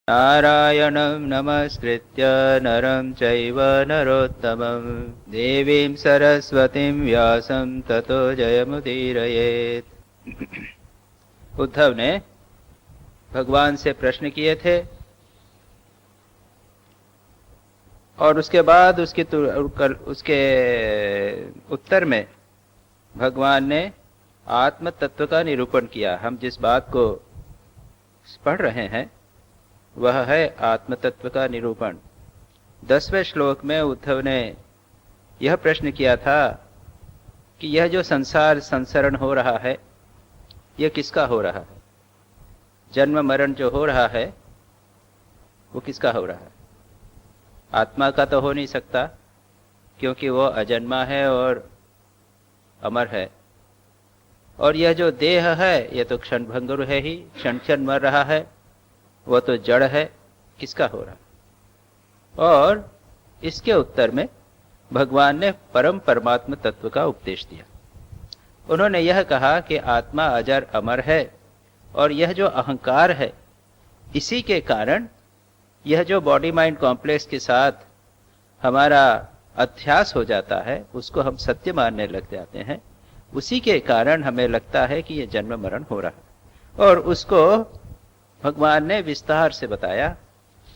नारायणं नमस्कृत्य नरं चैव नरोत्तमं देवीं सरस्वतीं व्यासं ततो जयमुदीरयेत्। उद्धव ने भगवान से प्रश्न किए थे और उसके बाद उसके उत्तर में भगवान ने आत्म तत्व का निरूपण किया। हम जिस बात को पढ़ रहे हैं वह है आत्म तत्व का निरूपण। 10वें श्लोक में उद्धव ने यह प्रश्न किया था कि यह जो संसार संसरण हो रहा है यह किसका हो रहा है? जन्म मरण जो हो रहा है वो किसका हो रहा है? आत्मा का तो हो नहीं सकता, क्योंकि वो अजन्मा है और अमर है। और यह जो देह है यह तो क्षण भंगुर है ही, क्षण क्षण मर रहा है, वह तो जड़ है। किसका हो रहा? और इसके उत्तर में भगवान ने परम परमात्मा तत्व का उपदेश दिया। उन्होंने यह कहा कि आत्मा अजर अमर है और यह जो अहंकार है इसी के कारण यह जो बॉडी माइंड कॉम्प्लेक्स के साथ हमारा अध्यास हो जाता है उसको हम सत्य मानने लग जाते हैं। उसी के कारण हमें लगता है कि यह जन्म मरण हो रहा है। और उसको भगवान ने विस्तार से बताया,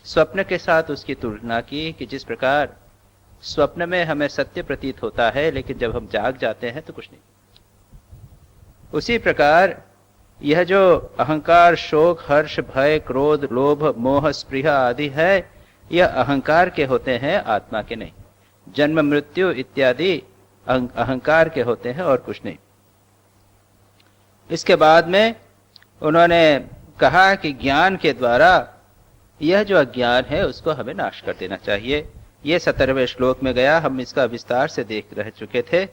स्वप्न के साथ उसकी तुलना की कि जिस प्रकार स्वप्न में हमें सत्य प्रतीत होता है लेकिन जब हम जाग जाते हैं तो कुछ नहीं। उसी प्रकार यह जो अहंकार, शोक, हर्ष, भय, क्रोध, लोभ, मोह, स्पृहा आदि है यह अहंकार के होते हैं, आत्मा के नहीं। जन्म मृत्यु इत्यादि अहंकार के होते हैं और कुछ नहीं। इसके बाद में उन्होंने कहा कि ज्ञान के द्वारा यह जो अज्ञान है उसको हमें नाश कर देना चाहिए। यह 17वें श्लोक में गया, हम इसका विस्तार से देख रह चुके थे।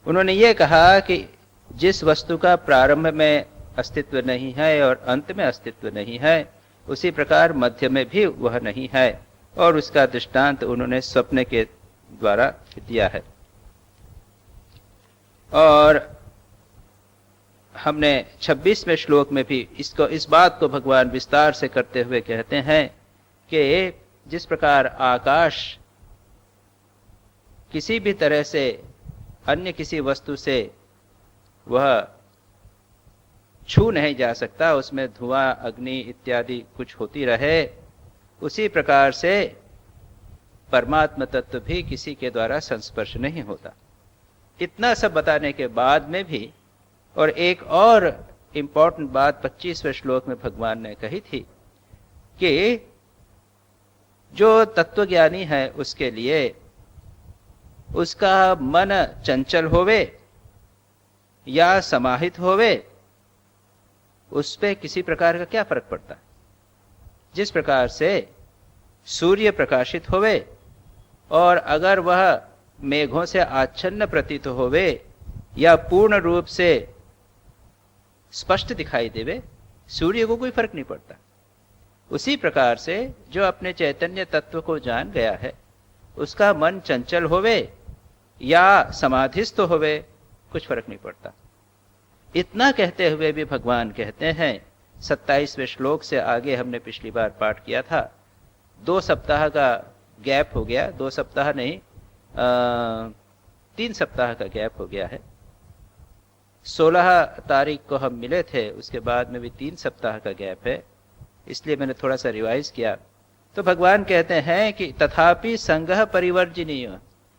उन्होंने ये कहा कि जिस वस्तु का प्रारंभ में अस्तित्व नहीं है और अंत में अस्तित्व नहीं है उसी प्रकार मध्य में भी वह नहीं है, और उसका दृष्टांत उन्होंने स्वप्न के द्वारा दिया है। और हमने 26वें श्लोक में भी इस बात को भगवान विस्तार से करते हुए कहते हैं कि जिस प्रकार आकाश किसी भी तरह से अन्य किसी वस्तु से वह छू नहीं जा सकता, उसमें धुआं, अग्नि इत्यादि कुछ होती रहे, उसी प्रकार से परमात्मा तत्व भी किसी के द्वारा संस्पर्श नहीं होता। इतना सब बताने के बाद में भी और एक और इंपॉर्टेंट बात 25वें श्लोक में भगवान ने कही थी कि जो तत्वज्ञानी है उसके लिए उसका मन चंचल होवे या समाहित होवे उस पे किसी प्रकार का क्या फर्क पड़ता है। जिस प्रकार से सूर्य प्रकाशित होवे और अगर वह मेघों से आच्छन्न प्रतीत होवे या पूर्ण रूप से स्पष्ट दिखाई देवे, सूर्य को कोई फर्क नहीं पड़ता। उसी प्रकार से जो अपने चैतन्य तत्व को जान गया है उसका मन चंचल होवे या समाधिस्थ होवे कुछ फर्क नहीं पड़ता। इतना कहते हुए भी भगवान कहते हैं, 27वें श्लोक से आगे हमने पिछली बार पाठ किया था, 2 सप्ताह का गैप हो गया, 2 सप्ताह नहीं 3 सप्ताह का गैप हो गया है। 16 तारीख को हम मिले थे, उसके बाद में भी 3 सप्ताह का गैप है, इसलिए मैंने थोड़ा सा रिवाइज किया। तो भगवान कहते हैं कि तथापि संगः परिवर्जनीय,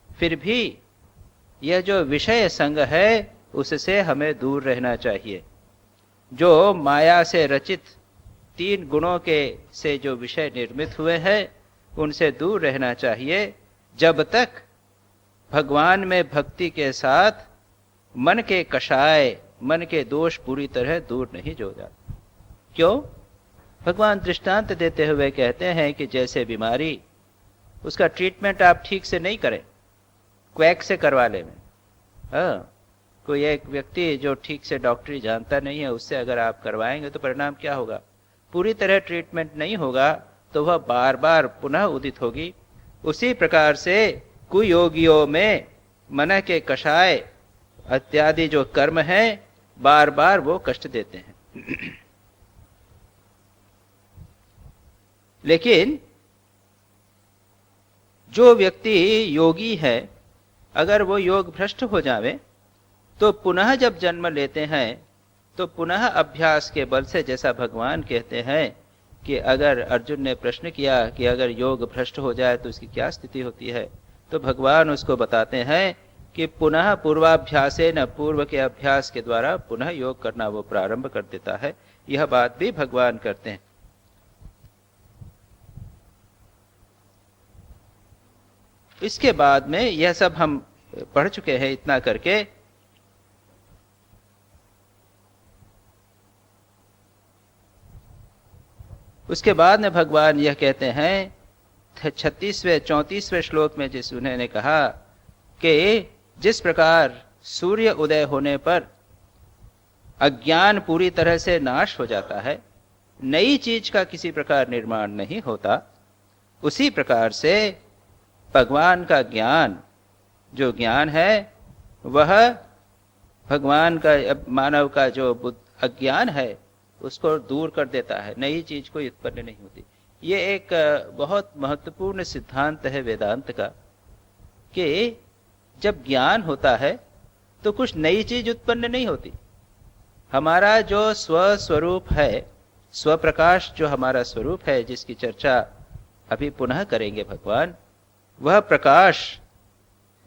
फिर भी यह जो विषय संग है उससे हमें दूर रहना चाहिए। जो माया से रचित 3 गुणों के से जो विषय निर्मित हुए हैं उनसे दूर रहना चाहिए, जब तक भगवान में भक्ति के साथ मन के कषाय, मन के दोष पूरी तरह दूर नहीं हो जाते। क्यों? भगवान दृष्टांत देते हुए कहते हैं कि जैसे बीमारी, उसका ट्रीटमेंट आप ठीक से नहीं करें, क्वैक से करवा ले में, कोई एक व्यक्ति जो ठीक से डॉक्टरी जानता नहीं है उससे अगर आप करवाएंगे तो परिणाम क्या होगा? पूरी तरह ट्रीटमेंट नहीं होगा तो वह बार बार पुनः उदित होगी। उसी प्रकार से कुयोगियों में मन के कषाय इत्यादि जो कर्म है बार बार वो कष्ट देते हैं। लेकिन जो व्यक्ति योगी है, अगर वो योग भ्रष्ट हो जावे तो पुनः जब जन्म लेते हैं तो पुनः अभ्यास के बल से, जैसा भगवान कहते हैं कि अगर अर्जुन ने प्रश्न किया कि अगर योग भ्रष्ट हो जाए तो उसकी क्या स्थिति होती है, तो भगवान उसको बताते हैं कि पुनः पूर्वाभ्यासे न, पूर्व के अभ्यास के द्वारा पुनः योग करना वो प्रारंभ कर देता है। यह बात भी भगवान करते हैं। इसके बाद में यह सब हम पढ़ चुके हैं। इतना करके उसके बाद में भगवान यह कहते हैं 36वें 34वें श्लोक में, जिस उन्होंने कहा कि जिस प्रकार सूर्य उदय होने पर अज्ञान पूरी तरह से नाश हो जाता है, नई चीज का किसी प्रकार निर्माण नहीं होता, उसी प्रकार से भगवान का ज्ञान, जो ज्ञान है वह भगवान का, मानव का जो अज्ञान है उसको दूर कर देता है, नई चीज कोई उत्पन्न नहीं होती। ये एक बहुत महत्वपूर्ण सिद्धांत है वेदांत का कि जब ज्ञान होता है तो कुछ नई चीज उत्पन्न नहीं होती। हमारा जो स्वस्वरूप है, स्वप्रकाश जो हमारा स्वरूप है, जिसकी चर्चा अभी पुनः करेंगे भगवान, वह प्रकाश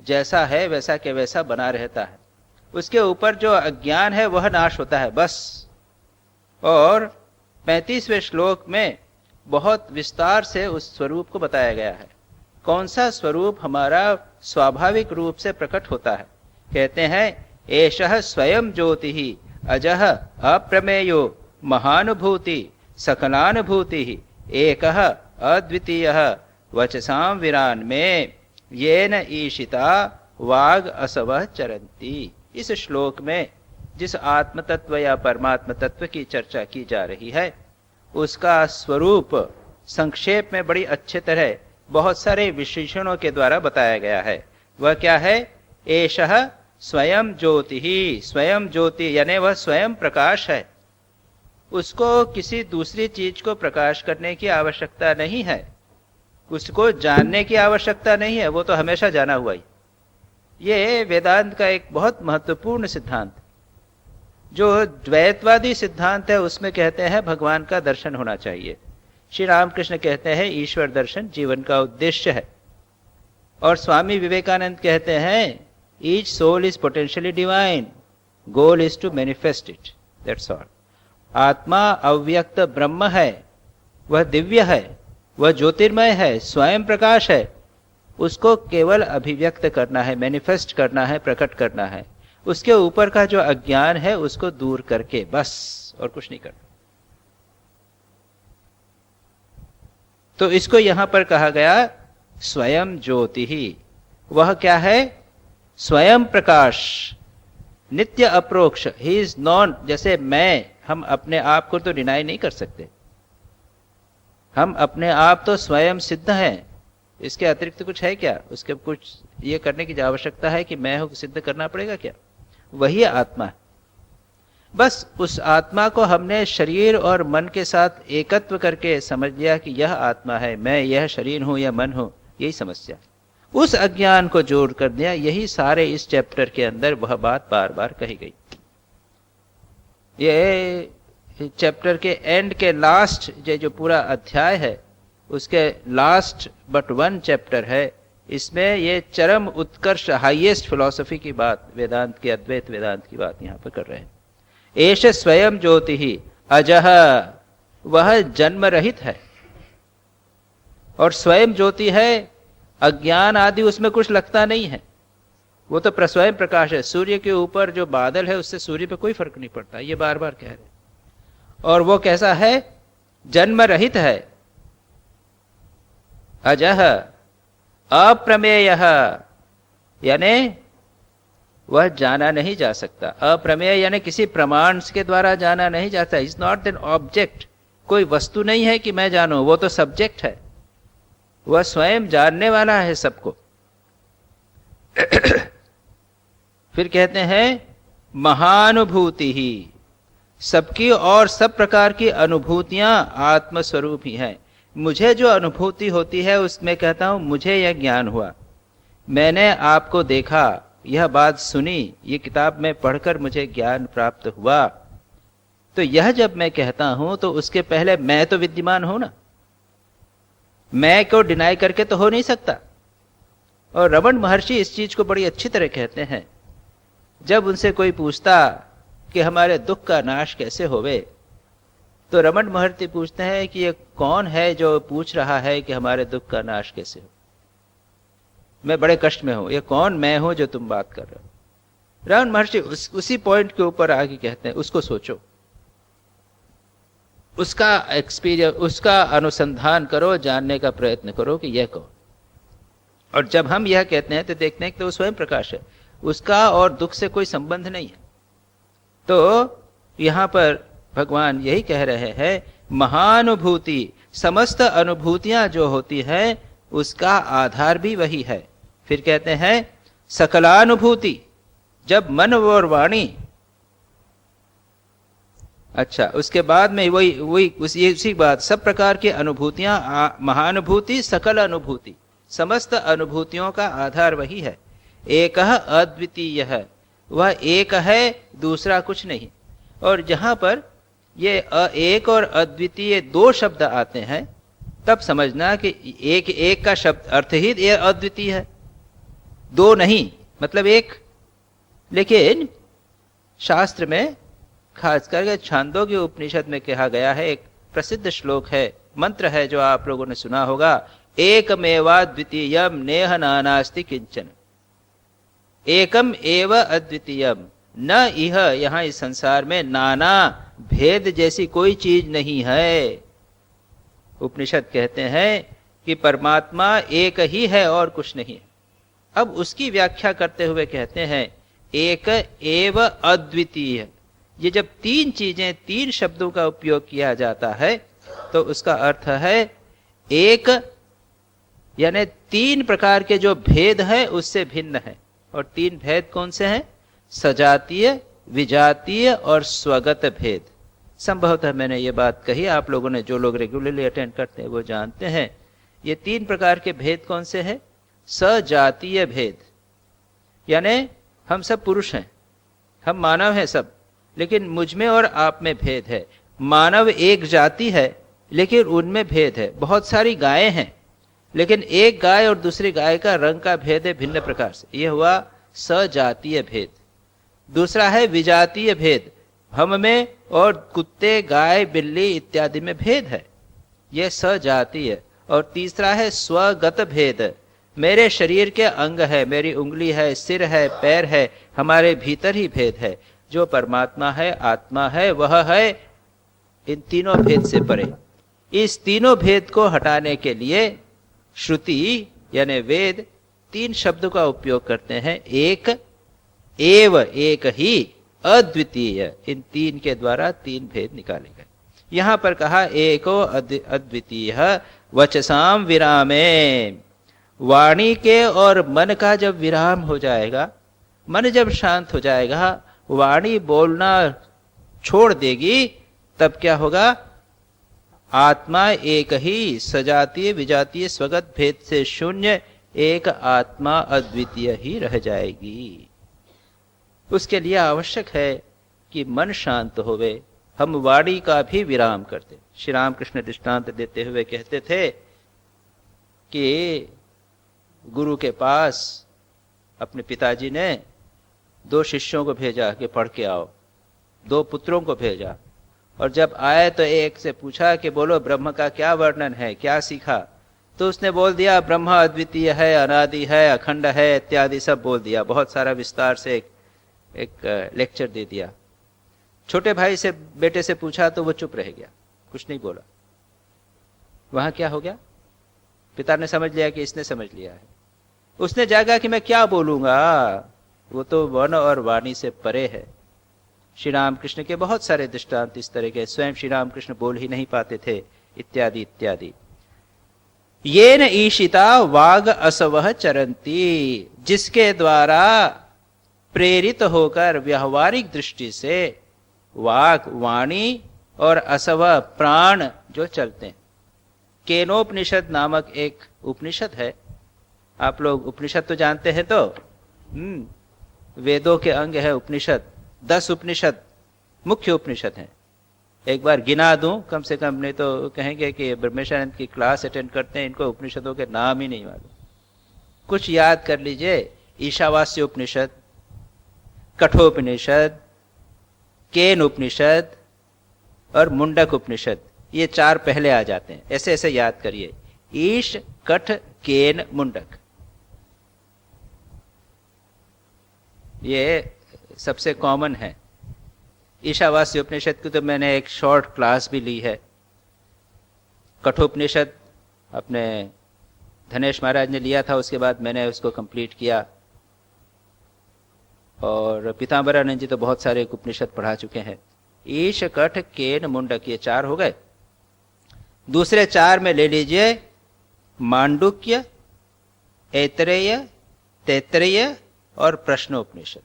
जैसा है वैसा के वैसा बना रहता है। उसके ऊपर जो अज्ञान है वह नाश होता है, बस। और 35वें श्लोक में बहुत विस्तार से उस स्वरूप को बताया गया है। कौन सा स्वरूप हमारा स्वाभाविक रूप से प्रकट होता है। कहते हैं एषः स्वयं ज्योतिः अजः अप्रमेयो महानुभूति सकलानुभूति एकः अद्वितीयः वचसां विरान में येन ईशिता वाग असवः चरन्ति। इस श्लोक में जिस आत्म तत्व या परमात्म तत्व की चर्चा की जा रही है, उसका स्वरूप संक्षेप में बड़ी अच्छे तरह बहुत सारे विशेषणों के द्वारा बताया गया है। वह क्या है? एषः स्वयं ज्योति ही, स्वयं ज्योति यानी वह स्वयं प्रकाश है। उसको किसी दूसरी चीज को प्रकाश करने की आवश्यकता नहीं है, उसको जानने की आवश्यकता नहीं है, वो तो हमेशा जाना हुआ ही। ये वेदांत का एक बहुत महत्वपूर्ण सिद्धांत। जो द्वैतवादी सिद्धांत है उसमें कहते हैं भगवान का दर्शन होना चाहिए। श्री रामकृष्ण कहते हैं ईश्वर दर्शन जीवन का उद्देश्य है। और स्वामी विवेकानंद कहते हैं each soul is potentially divine, goal is to manifest it, that's all. आत्मा अव्यक्त ब्रह्म है, वह दिव्य है, वह ज्योतिर्मय है, स्वयं प्रकाश है। उसको केवल अभिव्यक्त करना है, मैनिफेस्ट करना है, प्रकट करना है। उसके ऊपर का जो अज्ञान है उसको दूर करके, बस, और कुछ नहीं करना। तो इसको यहां पर कहा गया स्वयं ज्योति ही। वह क्या है? स्वयं प्रकाश, नित्य अप्रोक्ष। ही इज नॉन, जैसे मैं, हम अपने आप को तो डिनाई नहीं कर सकते। हम अपने आप तो स्वयं सिद्ध हैं, इसके अतिरिक्त कुछ है क्या? उसके कुछ ये करने की आवश्यकता है कि मैं हूं, सिद्ध करना पड़ेगा क्या? वही आत्मा है। बस उस आत्मा को हमने शरीर और मन के साथ एकत्व करके समझ लिया कि यह आत्मा है, मैं यह शरीर हूं या मन हूं, यही समस्या। उस अज्ञान को जोड़ कर दिया। यही सारे इस चैप्टर के अंदर वह बात बार बार कही गई। ये चैप्टर के एंड के लास्ट, जो पूरा अध्याय है उसके लास्ट बट वन चैप्टर है, इसमें ये चरम उत्कर्ष, हाईएस्ट फिलॉसफी की बात, वेदांत के, अद्वैत वेदांत की बात यहां पर कर रहे हैं। एष स्वयं ज्योति ही अजह, वह जन्म रहित है और स्वयं ज्योति है। अज्ञान आदि उसमें कुछ लगता नहीं है, वो तो स्वयं प्रकाश है। सूर्य के ऊपर जो बादल है उससे सूर्य पे कोई फर्क नहीं पड़ता, ये बार बार कह रहे। और वो कैसा है? जन्म रहित है। अजह अप्रमेय, यानी वह जाना नहीं जा सकता। अप्रमेय यानी किसी प्रमाण के द्वारा जाना नहीं जाता। इज नॉट एन ऑब्जेक्ट, कोई वस्तु नहीं है कि मैं जानूं, वो तो सब्जेक्ट है। वह स्वयं जानने वाला है सबको। फिर कहते हैं महानुभूति ही, सबकी और सब प्रकार की अनुभूतियां आत्मस्वरूप ही हैं। मुझे जो अनुभूति होती है उसमें कहता हूं मुझे यह ज्ञान हुआ, मैंने आपको देखा, यह बात सुनी, ये किताब में पढ़कर मुझे ज्ञान प्राप्त हुआ, तो यह जब मैं कहता हूं तो उसके पहले मैं तो विद्यमान हूं ना, मैं को डिनाई करके तो हो नहीं सकता। और रमण महर्षि इस चीज को बड़ी अच्छी तरह कहते हैं। जब उनसे कोई पूछता कि हमारे दुख का नाश कैसे होवे, तो रमण महर्षि पूछते हैं कि ये कौन है जो पूछ रहा है कि हमारे दुख का नाश कैसे हो, मैं बड़े कष्ट में हूं, ये कौन मैं हूं जो तुम बात कर रहे हो। रमण महर्षि उसी पॉइंट के ऊपर आगे कहते हैं उसको सोचो, उसका एक्सपीरियंस, उसका अनुसंधान करो, जानने का प्रयत्न करो कि यह कौन। और जब हम यह कहते हैं तो देखते हैं कि तो वो स्वयं प्रकाश है, उसका और दुख से कोई संबंध नहीं है। तो यहां पर भगवान यही कह रहे हैं, महानुभूति, समस्त अनुभूतियां जो होती है उसका आधार भी वही है। फिर कहते हैं सकलानुभूति, जब मन और वाणी, अच्छा उसके बाद में वही उसी बात, सब प्रकार की अनुभूतियां, महानुभूति सकल अनुभूति, समस्त अनुभूतियों का आधार वही है। एक अद्वितीय है, वह एक है, दूसरा कुछ नहीं। और जहां पर ये एक और अद्वितीय दो शब्द आते हैं तब समझना कि एक का शब्द अर्थ ही ये अद्वितीय है, दो नहीं, मतलब एक। लेकिन शास्त्र में खासकर छांदोग्य उपनिषद में कहा गया है, एक प्रसिद्ध श्लोक है, मंत्र है जो आप लोगों ने सुना होगा, एकमेवा द्वितीयम नेह नानास्ति किंचन, एकम एव अद्वितीयम न इह, यहां इस संसार में नाना भेद जैसी कोई चीज नहीं है। उपनिषद कहते हैं कि परमात्मा एक ही है और कुछ नहीं है। अब उसकी व्याख्या करते हुए कहते हैं एक एव अद्वितीय। ये जब तीन चीजें, तीन शब्दों का उपयोग किया जाता है तो उसका अर्थ है एक, यानी तीन प्रकार के जो भेद है उससे भिन्न है। और तीन भेद कौन से हैं? सजातीय, विजातीय और स्वगत भेद। संभवतः मैंने ये बात कही, आप लोगों ने, जो लोग रेगुलरली अटेंड करते हैं वो जानते हैं। ये तीन प्रकार के भेद कौन से हैं? सजातीय भेद, यानी हम सब पुरुष हैं, हम मानव हैं सब, लेकिन मुझ में और आप में भेद है। मानव एक जाति है लेकिन उनमें भेद है। बहुत सारी गायें हैं लेकिन एक गाय और दूसरी गाय का रंग का भेद है भिन्न प्रकार से, यह हुआ सजातीय भेद। दूसरा है विजातीय भेद, हम में और कुत्ते, गाय, बिल्ली इत्यादि में भेद है, यह सजातीय। और तीसरा है स्वगत भेद, मेरे शरीर के अंग है, मेरी उंगली है, सिर है, पैर है, हमारे भीतर ही भेद है। जो परमात्मा है, आत्मा है, वह है इन तीनों भेद से परे। इस तीनों भेद को हटाने के लिए श्रुति यानी वेद तीन शब्दों का उपयोग करते हैं, एक, एव एक ही, अद्वितीय। इन तीन के द्वारा तीन भेद निकाले गए। यहां पर कहा एको अद्वितीय वचसाम विरामे, वाणी के और मन का जब विराम हो जाएगा, मन जब शांत हो जाएगा, वाणी बोलना छोड़ देगी, तब क्या होगा? आत्मा एक ही, सजातीय विजातीय स्वगत भेद से शून्य एक आत्मा अद्वितीय ही रह जाएगी। उसके लिए आवश्यक है कि मन शांत होवे, हम वाणी का भी विराम करते। श्री रामकृष्ण दृष्टांत देते हुए कहते थे कि गुरु के पास अपने पिताजी ने दो शिष्यों को भेजा कि पढ़ के आओ, दो पुत्रों को भेजा, और जब आए तो एक से पूछा कि बोलो ब्रह्म का क्या वर्णन है, क्या सीखा? तो उसने बोल दिया ब्रह्म अद्वितीय है, अनादि है, अखंड है इत्यादि सब बोल दिया, बहुत सारा विस्तार से एक लेक्चर दे दिया। छोटे भाई से, बेटे से पूछा तो वो चुप रह गया, कुछ नहीं बोला। वहां क्या हो गया? पिता ने समझ लिया कि इसने समझ लिया है। उसने जागा कि मैं क्या बोलूंगा, वो तो वन और वाणी से परे है। श्री रामकृष्ण के बहुत सारे दृष्टांत इस तरह के, स्वयं श्री रामकृष्ण बोल ही नहीं पाते थे, इत्यादि इत्यादि। येन ईशिता वाग असवह चरंती, जिसके द्वारा प्रेरित होकर व्यवहारिक दृष्टि से वाक, वाणी और असव, प्राण जो चलते हैं। केनोपनिषद नामक एक उपनिषद है। आप लोग उपनिषद तो जानते हैं तो वेदों के अंग है उपनिषद। 10 उपनिषद मुख्य उपनिषद हैं। एक बार गिना दूं कम से कम, नहीं तो कहेंगे कि ब्रह्मेशानंद की क्लास अटेंड करते हैं, इनको उपनिषदों के नाम ही नहीं मालूम। कुछ याद कर लीजिए। ईशावास्य उपनिषद, कठोपनिषद, केन उपनिषद और मुंडक उपनिषद, ये 4 पहले आ जाते हैं। ऐसे ऐसे याद करिए, ईश, कठ, केन, मुंडक। ये सबसे कॉमन है। ईशावास्य उपनिषद की तो मैंने एक शॉर्ट क्लास भी ली है। कठोपनिषद अपने धनेश महाराज ने लिया था, उसके बाद मैंने उसको कंप्लीट किया। और पीताम्बरानंद जी तो बहुत सारे उपनिषद पढ़ा चुके हैं। ईश, कठ, केन, मुंडक, ये 4 हो गए। दूसरे 4 में ले लीजिए मांडुक्य, ऐतरेय, तैत्तरेय और प्रश्नोपनिषद।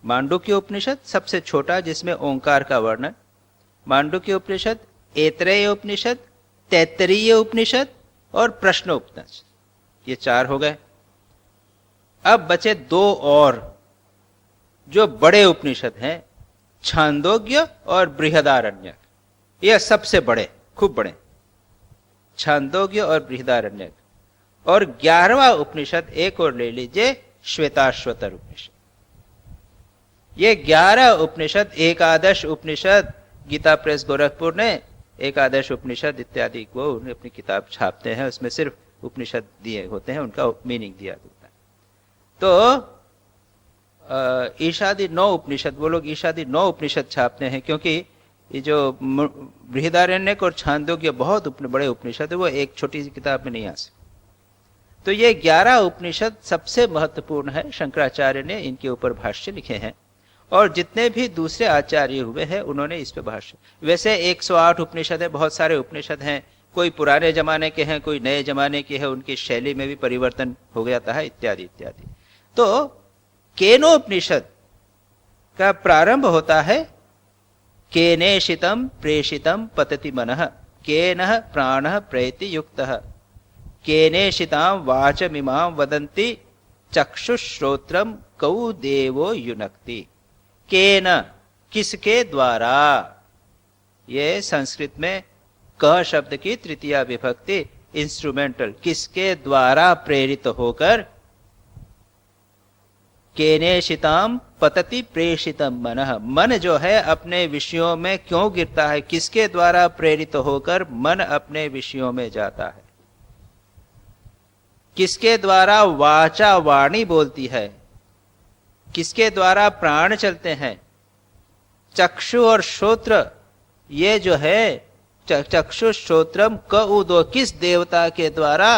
मांडुक्य उपनिषद सबसे छोटा, जिसमें ओंकार का वर्णन। मांडुक्य उपनिषद, ऐतरेय उपनिषद, तैत्तरीय उपनिषद और प्रश्नोपनिषद, ये 4 हो गए। अब बचे 2 और जो बड़े उपनिषद हैं, छांदोग्य और बृहदारण्यक। ये सबसे बड़े, खूब बड़े, छांदोग्य और बृहदारण्यक। और 11वां उपनिषद एक और ले लीजिए, श्वेताश्वतर उपनिषद। ये 11 उपनिषद, एकादश उपनिषद, गीता प्रेस गोरखपुर ने एकादश उपनिषद इत्यादि को अपनी किताब छापते हैं, उसमें सिर्फ उपनिषद दिए होते हैं, उनका मीनिंग दिया होता है। तो ईशादि 9 उपनिषद, वो लोग ईशादि 9 उपनिषद छापते हैं, क्योंकि ये जो बृहदारण्यक और छांदोग्य बहुत बड़े उपनिषद है, वो एक छोटी सी किताब में नहीं आ सकते। तो ये 11 उपनिषद सबसे महत्वपूर्ण है। शंकराचार्य ने इनके ऊपर भाष्य लिखे हैं, और जितने भी दूसरे आचार्य हुए हैं उन्होंने इस पे भाष्य। वैसे 108 उपनिषद है, बहुत सारे उपनिषद हैं, कोई पुराने जमाने के हैं, कोई नए जमाने के हैं, उनकी शैली में भी परिवर्तन हो जाता है, इत्यादि इत्यादि। तो केनोपनिषद का प्रारंभ होता है केनेशितम प्रेषितम पतति मनः, केनः प्राणः प्रैति युक्तः, केनेशितां वाचमिमां वदन्ति चक्षुश्रोत्रम कौ देवो युनक्ति। केन, किसके द्वारा। ये संस्कृत में क शब्द की तृतीया विभक्ति, इंस्ट्रूमेंटल, किसके द्वारा प्रेरित होकर। केनेशिताम पतति प्रेषितम मनः, मन जो है अपने विषयों में क्यों गिरता है, किसके द्वारा प्रेरित होकर मन अपने विषयों में जाता है। किसके द्वारा वाचा, वाणी बोलती है, किसके द्वारा प्राण चलते हैं। चक्षु और श्रोत्र, ये जो है चक्षु श्रोत्रम क उदो, किस देवता के द्वारा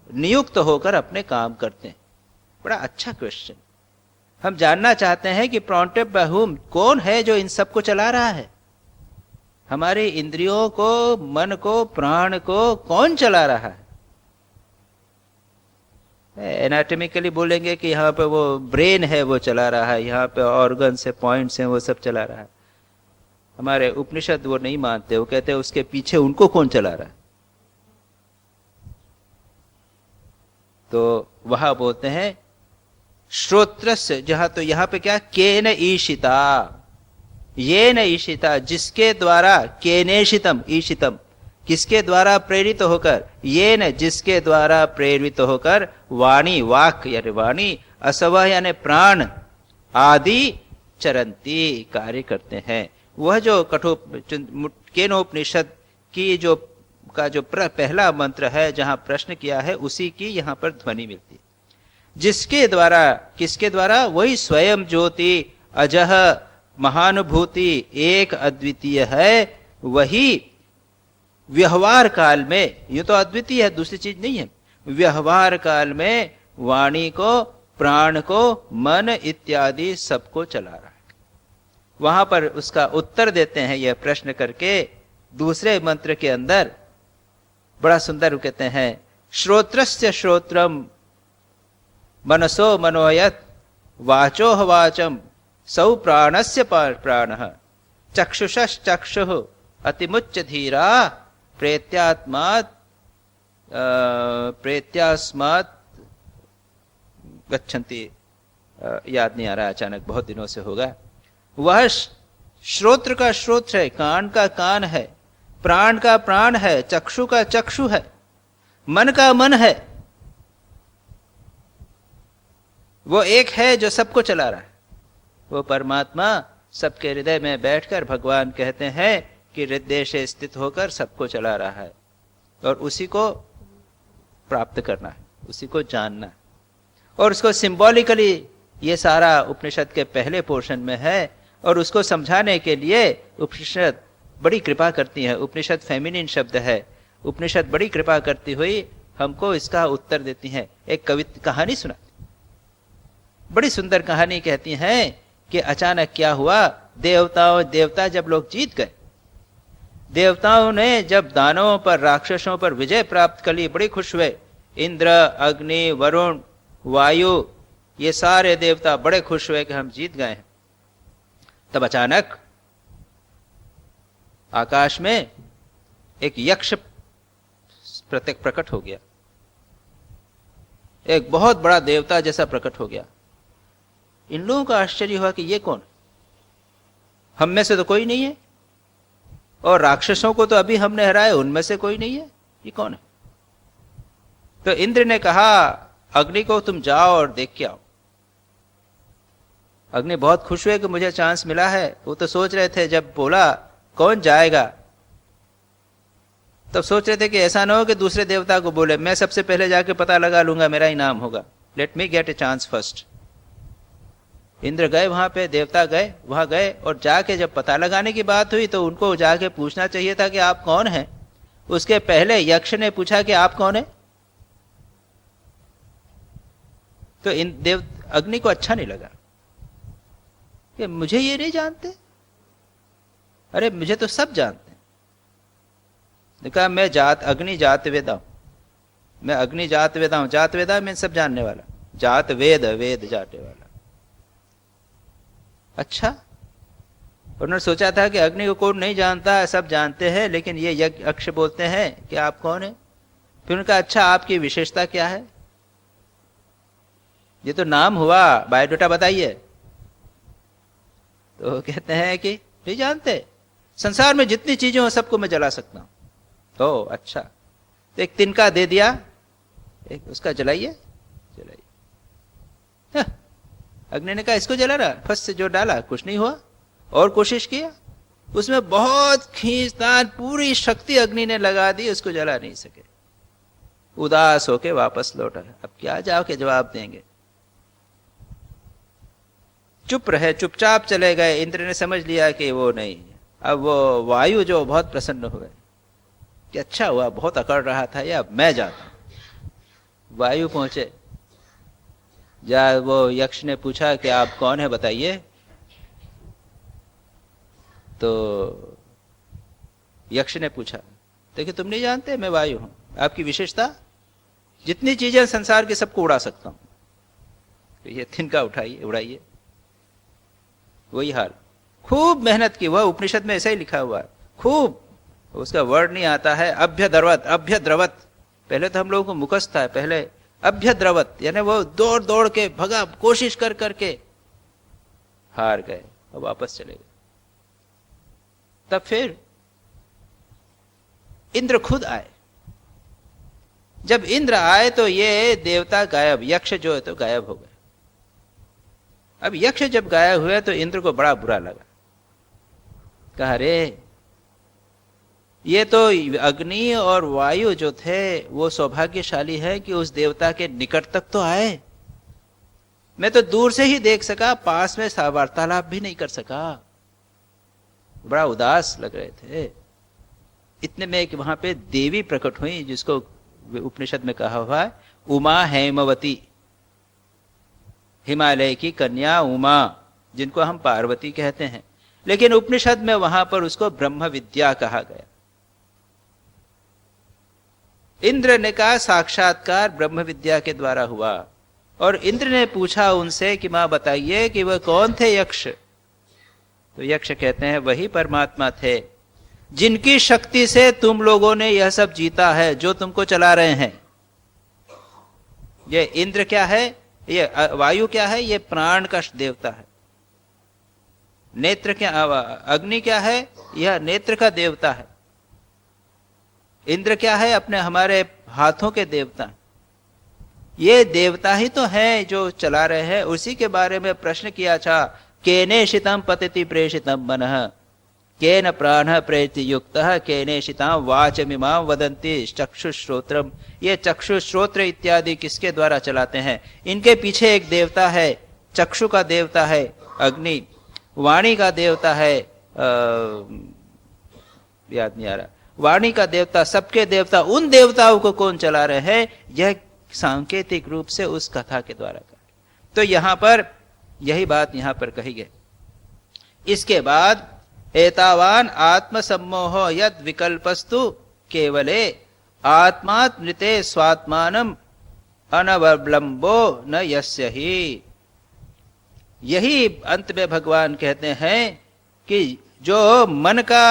नियुक्त होकर अपने काम करते हैं। बड़ा अच्छा क्वेश्चन। हम जानना चाहते हैं कि प्रॉन्टेप बाहुम कौन है जो इन सबको चला रहा है। हमारी इंद्रियों को, मन को, प्राण को कौन चला रहा है। एनाटॉमिकली बोलेंगे कि यहाँ पे वो ब्रेन है, वो चला रहा है, यहाँ पे ऑर्गन्स है, पॉइंट्स हैं, वो सब चला रहा है। हमारे उपनिषद वो नहीं मानते, वो कहते हैं उसके पीछे उनको कौन चला रहा है। तो वहां बोलते हैं श्रोत्रस्य, जहां, तो यहां पे क्या, केन ईशिता, ये न ईशिता, जिसके द्वारा, केनेशितम, ईशितम, किसके द्वारा प्रेरित होकर, ये न, जिसके द्वारा प्रेरित होकर, वाणी, वाक यानी वाणी, असव यानी प्राण, आदि चरंती, कार्य करते हैं। वह जो केनोपनिषद की जो पहला मंत्र है, जहां प्रश्न किया है, उसी की यहां पर ध्वनि मिलती है। जिसके द्वारा, किसके द्वारा, वही स्वयं ज्योति, अजह, महानुभूति, एक अद्वितीय है, वही व्यवहार काल में, ये तो अद्वितीय है, दूसरी चीज नहीं है, व्यवहार काल में वाणी को, प्राण को, मन इत्यादि सबको चला रहा है। वहां पर उसका उत्तर देते हैं यह प्रश्न करके दूसरे मंत्र के अंदर, बड़ा सुंदर कहते हैं, श्रोत्रस्य श्रोत्रम मनसो मनोयत वाचोह वाचम सौ प्राणस्य प्राणः चक्षुषश्चक्षुः अतिमुच्च धीरा प्रेत्यास्मात् गच्छन्ति। याद नहीं आ रहा, अचानक बहुत दिनों से होगा। वह श्रोत्र का श्रोत्र है, कान का कान है, प्राण का प्राण है, चक्षु का चक्षु है, मन का मन है। वो एक है जो सबको चला रहा है। वो परमात्मा सबके हृदय में बैठकर भगवान कहते हैं कि हृदय से स्थित होकर सबको चला रहा है, और उसी को प्राप्त करना है, उसी को जानना है। और उसको सिंबॉलिकली ये सारा उपनिषद के पहले पोर्शन में है, और उसको समझाने के लिए उपनिषद बड़ी कृपा करती है। उपनिषद फेमिनिन शब्द है। उपनिषद बड़ी कृपा करती हुई हमको इसका उत्तर देती है। एक कहानी सुनाती, बड़ी सुंदर कहानी कहती हैं कि अचानक क्या हुआ, देवता जब लोग जीत गए, देवताओं ने जब दानवों पर, राक्षसों पर विजय प्राप्त कर ली, बड़ी खुश हुए। इंद्र, अग्नि, वरुण, वायु, ये सारे देवता बड़े खुश हुए कि हम जीत गए हैं। तब अचानक आकाश में एक यक्ष प्रकट हो गया, एक बहुत बड़ा देवता जैसा प्रकट हो गया। इन लोगों का आश्चर्य हुआ कि ये कौन, हम में से तो कोई नहीं है, और राक्षसों को तो अभी हमने हराया, उनमें से कोई नहीं है, ये कौन है? तो इंद्र ने कहा अग्नि को, तुम जाओ और देख के आओ। अग्नि बहुत खुश हुए कि मुझे चांस मिला है। वो तो सोच रहे थे, जब बोला कौन जाएगा, तब सोच रहे थे कि ऐसा ना हो कि दूसरे देवता को बोले, मैं सबसे पहले जाके पता लगा लूंगा, मेरा इनाम होगा, let me gate a chance first. Indra गए वहां पे, देवता गए, वहां गए, और जाके जब पता लगाने की बात हुई तो उनको जाके पूछना चाहिए था कि आप कौन हैं। उसके पहले यक्ष ने पूछा कि आप कौन है। तो इन अग्नि को अच्छा नहीं लगा कि मुझे ये नहीं जानते, अरे मुझे तो सब जानते हैं। कहा मैं अग्नि जात वेदा हूं, मैं अग्नि जात वेदा हूं। जात वेदा मैं सब जानने वाला, जात वेद, वेद जाने वाला। अच्छा, उन्होंने सोचा था कि अग्नि को कौन नहीं जानता, सब जानते हैं, लेकिन ये यक्ष बोलते हैं कि आप कौन है। फिर उनका अच्छा, आपकी विशेषता क्या है? ये तो नाम हुआ, बायोडाटा बताइए। तो कहते हैं कि नहीं जानते, संसार में जितनी चीजें हो सबको मैं जला सकता हूं। तो अच्छा, तो एक तिनका दे दिया, एक उसका जलाइए। अग्नि ने कहा इसको जला रहा, फर्स्ट से जो डाला कुछ नहीं हुआ, और कोशिश किया, उसमें बहुत खींचतान, पूरी शक्ति अग्नि ने लगा दी, उसको जला नहीं सके। उदास होके वापस लौटा। अब क्या जाओ के जवाब देंगे, चुप रहे, चुपचाप चले गए। इंद्र ने समझ लिया कि वो नहीं। अब वो वायु जो बहुत प्रसन्न हुए कि अच्छा हुआ, बहुत अकड़ रहा था, या मैं जाता हूं। वायु पहुंचे, वो यक्ष ने पूछा कि आप कौन है बताइए। तो यक्ष ने पूछा, देखिए तुम नहीं जानते, मैं वायु हूं। आपकी विशेषता, जितनी चीजें संसार की सबको उड़ा सकता हूं। तो ये तिनका उठाइए, उड़ाइए। वही हाल, खूब मेहनत की। वह उपनिषद में ऐसा ही लिखा हुआ है, खूब, उसका वर्ड नहीं आता है, अभ्यद्रवत, अभ्यद्रवत। पहले तो हम लोगों को मुखस्थ था, पहले अभ्यद्रवत, यानी वो दौड़ दौड़ के भगा, कोशिश कर करके हार गए और वापस चले गए। तब फिर इंद्र खुद आए। जब इंद्र आए तो ये देवता गायब, यक्ष जो है तो गायब हो गए। अब यक्ष जब गायब हुए तो इंद्र को बड़ा बुरा लगा। कहा रे, ये तो अग्नि और वायु जो थे वो सौभाग्यशाली है कि उस देवता के निकट तक तो आए। मैं तो दूर से ही देख सका, पास में वार्तालाप भी नहीं कर सका। बड़ा उदास लग रहे थे। इतने में एक वहां पे देवी प्रकट हुई, जिसको उपनिषद में कहा हुआ है उमा हेमवती, हिमालय की कन्या उमा, जिनको हम पार्वती कहते हैं, लेकिन उपनिषद में वहां पर उसको ब्रह्म विद्या कहा गया। इंद्र ने कहा साक्षात्कार ब्रह्म विद्या के द्वारा हुआ, और इंद्र ने पूछा उनसे कि मां बताइए कि वह कौन थे यक्ष। तो यक्ष कहते हैं वही परमात्मा थे जिनकी शक्ति से तुम लोगों ने यह सब जीता है जो तुमको चला रहे हैं। ये इंद्र क्या है, ये वायु क्या है, ये प्राण का देवता है। नेत्र क्या, अग्नि क्या है, यह नेत्र का देवता है। इंद्र क्या है, अपने हमारे हाथों के देवता। ये देवता ही तो है जो चला रहे हैं। उसी के बारे में प्रश्न किया था, केनेशितम पतिति प्रेषितम मनः केन प्राण प्रेति युक्तः केनेशिताम वाचमिमाम वदन्ति चक्षुश्रोत्रम। ये चक्षुश्रोत्र इत्यादि किसके द्वारा चलाते हैं? इनके पीछे एक देवता है, चक्षु का देवता है अग्नि, वाणी का देवता है याद नहीं आ रहा, वाणी का देवता, सबके देवता। उन देवताओं को कौन चला रहे हैं? यह सांकेतिक रूप से उस कथा के द्वारा कहा। तो यहां पर यही बात यहां पर कही गई। इसके बाद एतावान आत्मसम्मोह यद विकल्पस्तु केवले आत्मात्मृते स्वात्मानम अनवलंबो न यस्य ही। यही अंत में भगवान कहते हैं कि जो मन का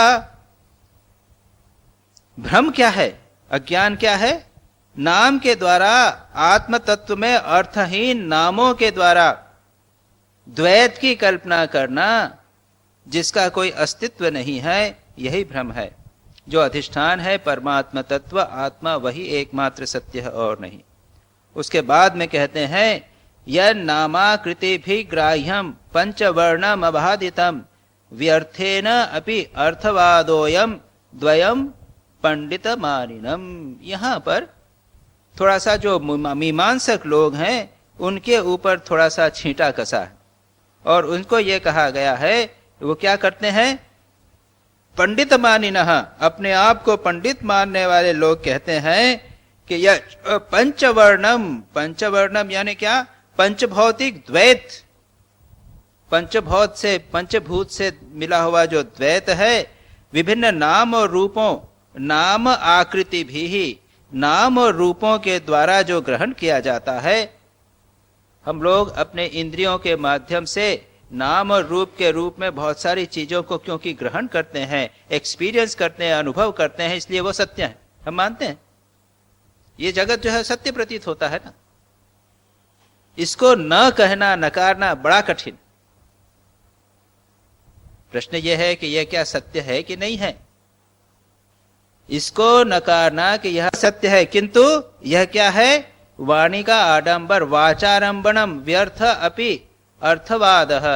भ्रम क्या है, अज्ञान क्या है, नाम के द्वारा, आत्म तत्व में अर्थहीन नामों के द्वारा द्वैत की कल्पना करना, जिसका कोई अस्तित्व नहीं है, यही भ्रम है। जो अधिष्ठान है परमात्मा तत्व आत्मा, वही एकमात्र सत्य है और नहीं। उसके बाद में कहते हैं यह नामाकृति भी ग्राह्यम पंचवर्णम अबाधितम व्यर्थेन अपि अर्थवादोयम द्वयम पंडित मानिनम। यहां पर थोड़ा सा जो मीमांसक लोग हैं उनके ऊपर थोड़ा सा छींटा कसा है और उनको यह कहा गया है, वो क्या करते हैं? पंडित मानिनः, अपने आप को पंडित मानने वाले लोग कहते हैं कि यह पंचवर्णम, पंचवर्णम यानी क्या? पंचभौतिक द्वैत, पंचभौत से, पंचभूत से मिला हुआ जो द्वैत है, विभिन्न नाम और रूपों, नाम आकृति भी ही, नाम और रूपों के द्वारा जो ग्रहण किया जाता है। हम लोग अपने इंद्रियों के माध्यम से नाम और रूप के रूप में बहुत सारी चीजों को क्योंकि ग्रहण करते हैं, एक्सपीरियंस करते हैं, अनुभव करते हैं, इसलिए वो सत्य है, हम मानते हैं। ये जगत जो है सत्य प्रतीत होता है ना, इसको न कहना, नकारना बड़ा कठिन। प्रश्न यह है कि यह क्या सत्य है कि नहीं है? इसको नकारना कि यह सत्य है, किंतु यह क्या है? वाणी का आडंबर, वाचारंभणम व्यर्थ अपि अर्थवादः।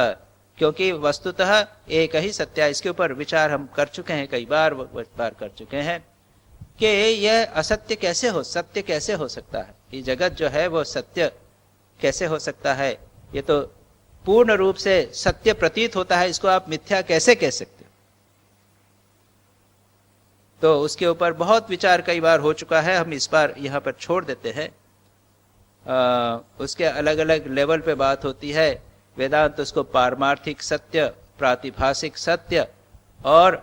क्योंकि वस्तुतः एक ही सत्य है। इसके ऊपर विचार हम कर चुके हैं, कई बार कर चुके हैं कि यह असत्य कैसे हो, सत्य कैसे हो सकता है? ये जगत जो है वो सत्य कैसे हो सकता है? ये तो पूर्ण रूप से सत्य प्रतीत होता है, इसको आप मिथ्या कैसे कह सकते हो? तो उसके ऊपर बहुत विचार कई बार हो चुका है, हम इस बार यहां पर छोड़ देते हैं। उसके अलग अलग लेवल पे बात होती है। वेदांत उसको पारमार्थिक सत्य, प्रातिभासिक सत्य और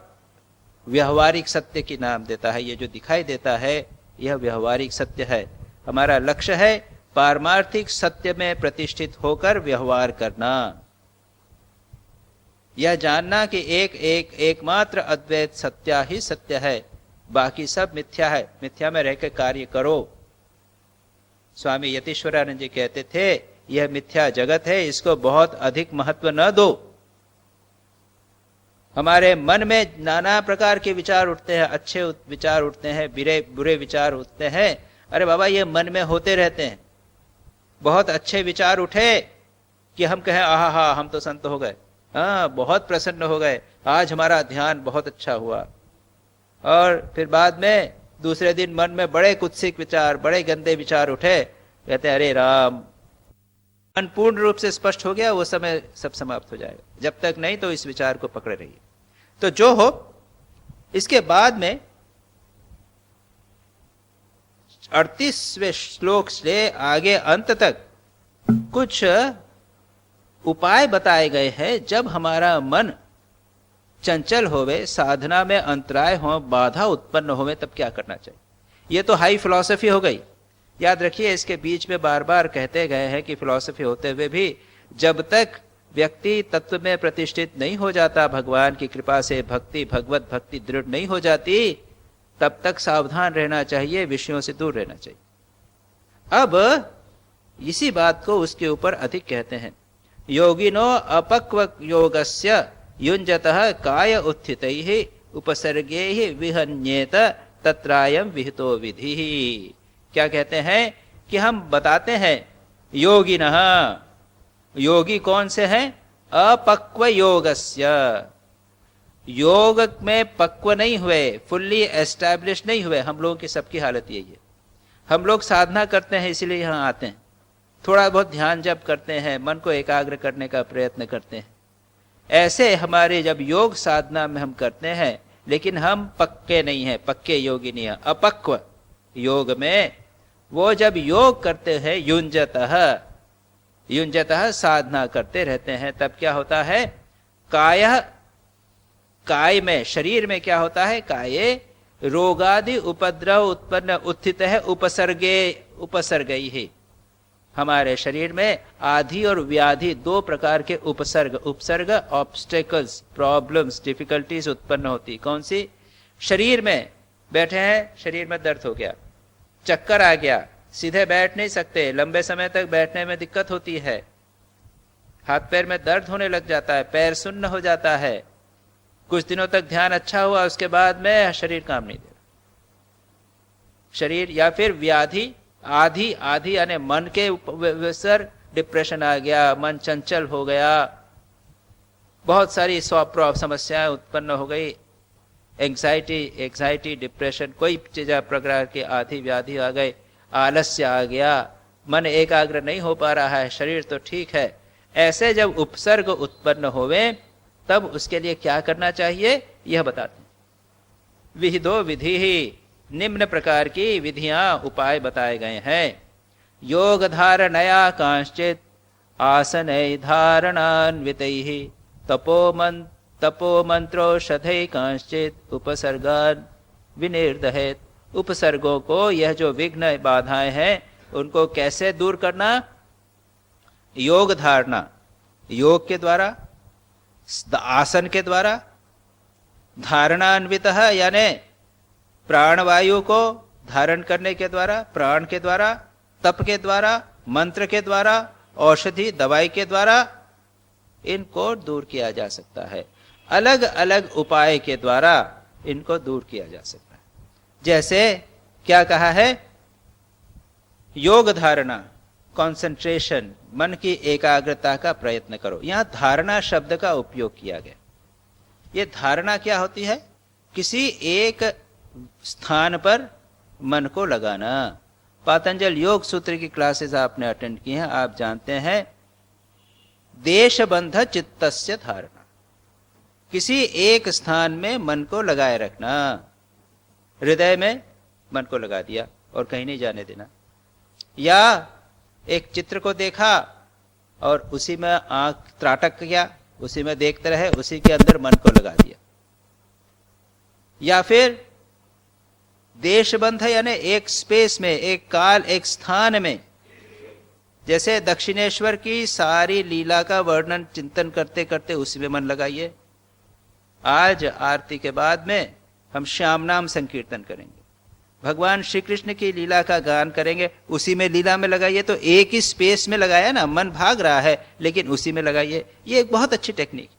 व्यवहारिक सत्य की नाम देता है। ये जो दिखाई देता है यह व्यवहारिक सत्य है। हमारा लक्ष्य है पारमार्थिक सत्य में प्रतिष्ठित होकर व्यवहार करना, यह जानना कि एकमात्र अद्वैत सत्य ही सत्य है, बाकी सब मिथ्या है। मिथ्या में रहकर कार्य करो। स्वामी यतीश्वरानंद जी कहते थे यह मिथ्या जगत है, इसको बहुत अधिक महत्व न दो। हमारे मन में नाना प्रकार के विचार उठते हैं, अच्छे विचार उठते हैं, बुरे विचार उठते हैं। अरे बाबा, ये मन में होते रहते हैं। बहुत अच्छे विचार उठे कि हम कहें आहा हा, हम तो संत हो गए, हाँ बहुत प्रसन्न हो गए, आज हमारा ध्यान बहुत अच्छा हुआ। और फिर बाद में दूसरे दिन मन में बड़े कुत्सित विचार, बड़े गंदे विचार उठे, कहते हैं अरे राम, मन पूर्ण रूप से स्पष्ट हो गया, वो समय सब समाप्त हो जाएगा। जब तक नहीं तो इस विचार को पकड़े रहिए। तो जो हो, इसके बाद में 38वें श्लोक से आगे अंत तक कुछ उपाय बताए गए हैं। जब हमारा मन चंचल होवे, साधना में अंतराय हो, बाधा उत्पन्न होवे, तब क्या करना चाहिए। ये तो हाई फिलॉसफी हो गई। याद रखिए, इसके बीच में बार बार कहते गए हैं कि फिलॉसफी होते हुए भी जब तक व्यक्ति तत्व में प्रतिष्ठित नहीं हो जाता, भगवान की कृपा से भक्ति, भगवत भक्ति दृढ़ नहीं हो जाती, तब तक सावधान रहना चाहिए, विषयों से दूर रहना चाहिए। अब इसी बात को उसके ऊपर अधिक कहते हैं। योगिनो अपक्व योगस्य युञ्जतः काय उत्थितैः उपसर्गैः विहन्येत तत्रायं विहितो विधिः। क्या कहते हैं कि हम बताते हैं योगिनः, योगी कौन से हैं? अपक्व योगस्य, योग में पक्व नहीं हुए, फुल्ली एस्टैब्लिश नहीं हुए। हम लोगों की सबकी हालत यही है। हम लोग साधना करते हैं इसलिए यहाँ आते हैं, थोड़ा बहुत ध्यान जप करते हैं, मन को एकाग्र करने का प्रयत्न करते हैं। ऐसे हमारे जब योग साधना में हम करते हैं, लेकिन हम पक्के नहीं हैं, पक्के योगी नहीं हैं। अपक्व योग में वो जब योग करते हैं, युञ्जतः साधना करते रहते हैं, तब क्या होता है? काय में, शरीर में क्या होता है? काये रोगादि उपद्रव उत्पन्न उत्थित है उपसर्गई ही। हमारे शरीर में आधि और व्याधि दो प्रकार के उपसर्ग ऑब्स्टेकल्स, प्रॉब्लम्स, डिफिकल्टीज उत्पन्न होती। कौन सी? शरीर में बैठे हैं, शरीर में दर्द हो गया, चक्कर आ गया, सीधे बैठ नहीं सकते, लंबे समय तक बैठने में दिक्कत होती है, हाथ पैर में दर्द होने लग जाता है, पैर सुन्न हो जाता है, कुछ दिनों तक ध्यान अच्छा हुआ, उसके बाद में शरीर काम नहीं दे रहा शरीर। या फिर व्याधि, आधी यानी मन के विसर, डिप्रेशन आ गया, मन चंचल हो गया, बहुत सारी समस्याएं उत्पन्न हो गई, एंग्जाइटी, डिप्रेशन, कोई चीज प्रकार के आधी व्याधि आ गए, आलस्य आ गया, मन एकाग्र नहीं हो पा रहा है, शरीर तो ठीक है। ऐसे जब उपसर्ग उत्पन्न होवे, तब उसके लिए क्या करना चाहिए यह बताते हैं। विहिदो विधि ही, निम्न प्रकार की विधियां, उपाय बताए गए हैं। योग धारणया कांश्चित आसनै धारणान्वितैः तपो मंत्रोषधै कांश्चित उपसर्गान विनिर्दहेत। उपसर्गों को, यह जो विघ्न बाधाएं हैं, उनको कैसे दूर करना? योग धारणा, योग के द्वारा, आसन के द्वारा, धारणान्वित यानी प्राणवायु को धारण करने के द्वारा, प्राण के द्वारा, तप के द्वारा, मंत्र के द्वारा, औषधि दवाई के द्वारा इनको दूर किया जा सकता है। अलग अलग उपाय के द्वारा इनको दूर किया जा सकता है। जैसे क्या कहा है? योग धारणा, कंसंट्रेशन, मन की एकाग्रता का प्रयत्न करो। यहां धारणा शब्द का उपयोग किया गया। यह धारणा क्या होती है? किसी एक स्थान पर मन को लगाना। पातंजल योग सूत्र की क्लासेस आपने अटेंड की हैं, आप जानते हैं, देशबंध चित्तस्य धारणा, किसी एक स्थान में मन को लगाए रखना। हृदय में मन को लगा दिया और कहीं नहीं जाने देना, या एक चित्र को देखा और उसी में आंख त्राटक गया, उसी में देखते रहे, उसी के अंदर मन को लगा दिया। या फिर देशबंध यानी एक स्पेस में, एक काल, एक स्थान में, जैसे दक्षिणेश्वर की सारी लीला का वर्णन चिंतन करते करते उसी में मन लगाइए। आज आरती के बाद में हम श्याम नाम संकीर्तन करेंगे, भगवान श्री कृष्ण की लीला का गान करेंगे, उसी में लीला में लगाइए। तो एक ही स्पेस में लगाया ना, मन भाग रहा है लेकिन उसी में लगाइए। ये एक बहुत अच्छी टेक्निक,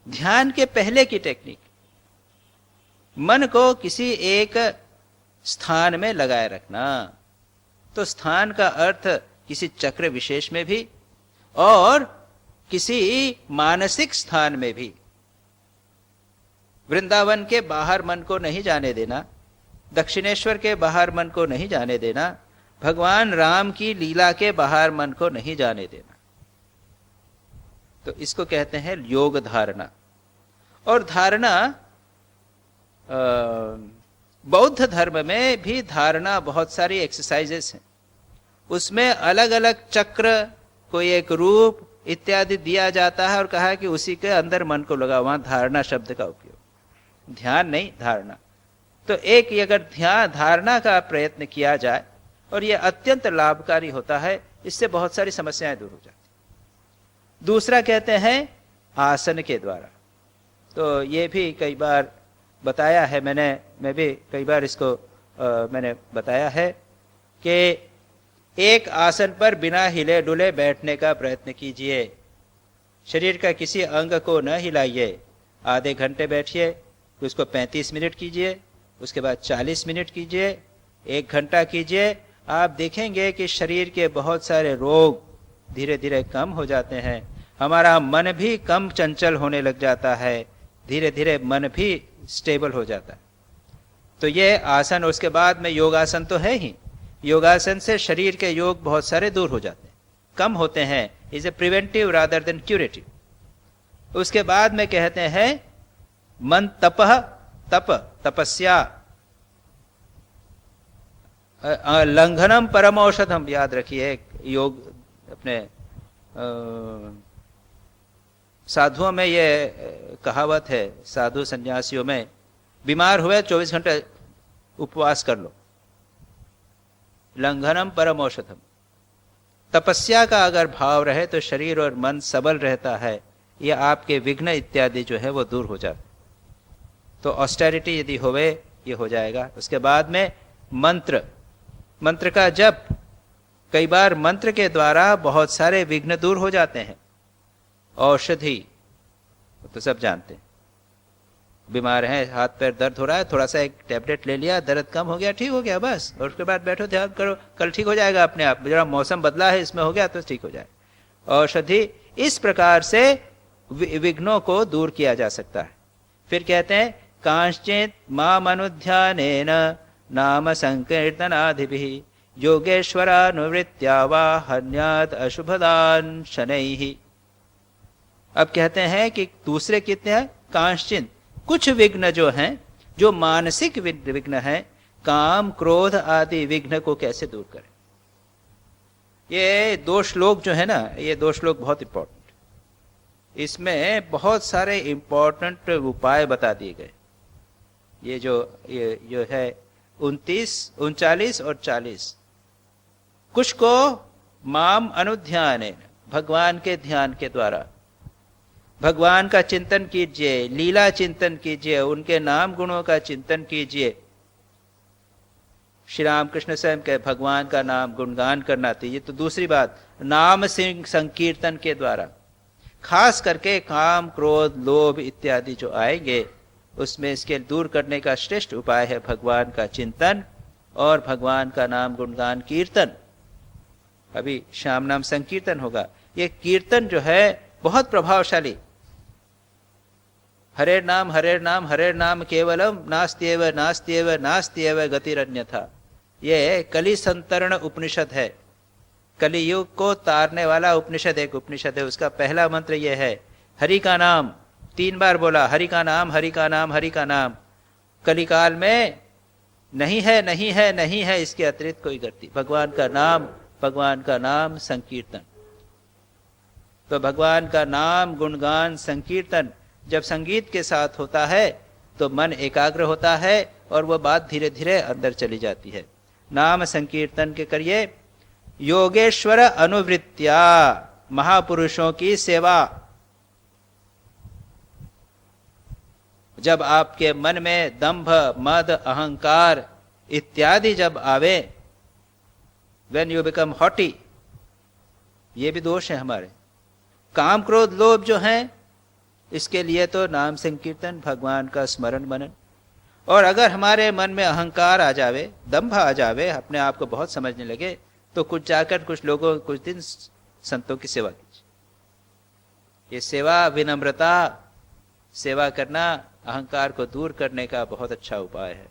ध्यान के पहले की टेक्निक। मन को किसी एक स्थान में लगाए रखना। तो स्थान का अर्थ किसी चक्र विशेष में भी और किसी मानसिक स्थान में भी। वृंदावन के बाहर मन को नहीं जाने देना, दक्षिणेश्वर के बाहर मन को नहीं जाने देना, भगवान राम की लीला के बाहर मन को नहीं जाने देना। तो इसको कहते हैं योग धारणा। और धारणा बौद्ध धर्म में भी धारणा बहुत सारी एक्सरसाइजेस हैं, उसमें अलग अलग चक्र, कोई एक रूप इत्यादि दिया जाता है और कहा कि उसी के अंदर मन को लगा। वहां धारणा शब्द का उपयोग, ध्यान नहीं, धारणा। तो एक ये अगर ध्यान धारणा का प्रयत्न किया जाए और ये अत्यंत लाभकारी होता है, इससे बहुत सारी समस्याएं दूर हो जाती। दूसरा कहते हैं आसन के द्वारा। तो ये भी कई बार बताया है मैं भी कई बार इसको मैंने बताया है कि एक आसन पर बिना हिले डुले बैठने का प्रयत्न कीजिए। शरीर का किसी अंग को न हिलाइए। आधे घंटे बैठिए, उसको 35 मिनट कीजिए, उसके बाद 40 मिनट कीजिए, 1 घंटा कीजिए। आप देखेंगे कि शरीर के बहुत सारे रोग धीरे धीरे कम हो जाते हैं। हमारा मन भी कम चंचल होने लग जाता है, धीरे धीरे मन भी स्टेबल हो जाता है। तो ये आसन, उसके बाद में योगासन तो है ही। योगासन से शरीर के योग बहुत सारे दूर हो जाते हैं, कम होते हैं। Is a preventive rather than curative. उसके बाद में कहते हैं मन तपस्या लंघनम परम औषधम। याद रखिए, योग अपने साधुओं में ये कहावत है, साधु सन्यासियों में, बीमार हुए 24 घंटे उपवास कर लो, लंघनम परम औषधम। तपस्या का अगर भाव रहे तो शरीर और मन सबल रहता है, ये आपके विघ्न इत्यादि जो है वो दूर हो जाते। तो ऑस्टेरिटी यदि होवे, ये हो जाएगा। उसके बाद में मंत्र का जप। कई बार मंत्र के द्वारा बहुत सारे विघ्न दूर हो जाते हैं। औषधि तो सब जानते हैं, बीमार हैं, हाथ पैर दर्द हो रहा है, थोड़ा सा एक टैबलेट ले लिया, दर्द कम हो गया, ठीक हो गया बस। और उसके बाद बैठो, ध्यान करो, कल ठीक हो जाएगा अपने आप। जरा मौसम बदला है, इसमें हो गया तो ठीक हो जाएगा। औषधि, इस प्रकार से विघ्नों को दूर किया जा सकता है। फिर कहते हैं कांश्चित माम अनुध्यानेन नाम संकीर्तनादिभिः योगेश्वरानुवृत्त्या वा हन्यात् अशुभदान् शनैः। अब कहते हैं कि दूसरे कितने हैं? कांश्चित, कुछ विघ्न जो हैं, जो मानसिक विघ्न हैं, काम क्रोध आदि विघ्न को कैसे दूर करें। ये 2 श्लोक जो है ना, ये 2 श्लोक बहुत इंपॉर्टेंट। इसमें बहुत सारे इंपॉर्टेंट उपाय बता दिए गए। ये जो है 29, 39 और 40। कुछ को माम अनुध्यान, भगवान के ध्यान के द्वारा भगवान का चिंतन कीजिए, लीला चिंतन कीजिए, उनके नाम गुणों का चिंतन कीजिए। श्री रामकृष्ण स्वयं के भगवान का नाम गुणगान करना थी। ये तो दूसरी बात। नाम सिंह संकीर्तन के द्वारा खास करके काम क्रोध लोभ इत्यादि जो आएंगे, उसमें इसके दूर करने का श्रेष्ठ उपाय है भगवान का चिंतन और भगवान का नाम गुणगान कीर्तन। अभी शाम नाम संकीर्तन होगा। ये कीर्तन जो है बहुत प्रभावशाली। हरे नाम हरे नाम हरे नाम केवलम नास्त्येव नास्त्येव नास्त्येव गतिरन्यथा। ये कलि संतरण उपनिषद है। कलियुग को तारने वाला उपनिषद एक उपनिषद है। उसका पहला मंत्र ये है, हरि का नाम। 3 बार बोला, हरि का नाम हरि का नाम हरि का नाम। कलिकाल में नहीं है नहीं है नहीं है, इसके अतिरिक्त कोई गति। भगवान का नाम संकीर्तन। तो भगवान का नाम गुणगान संकीर्तन जब संगीत के साथ होता है तो मन एकाग्र होता है और वह बात धीरे धीरे अंदर चली जाती है। नाम संकीर्तन के करिए। योगेश्वर अनुवृत्त्या, महापुरुषों की सेवा। जब आपके मन में दंभ मद अहंकार इत्यादि जब आवे, when you become haughty, ये भी दोष है हमारे। काम क्रोध लोभ जो हैं, इसके लिए तो नाम संकीर्तन, भगवान का स्मरण मनन। और अगर हमारे मन में अहंकार आ जावे, दंभ आ जावे, अपने आप को बहुत समझने लगे, तो कुछ जाकर कुछ लोगों कुछ दिन संतों की सेवा कीजिए। ये सेवा, विनम्रता, सेवा करना अहंकार को दूर करने का बहुत अच्छा उपाय है।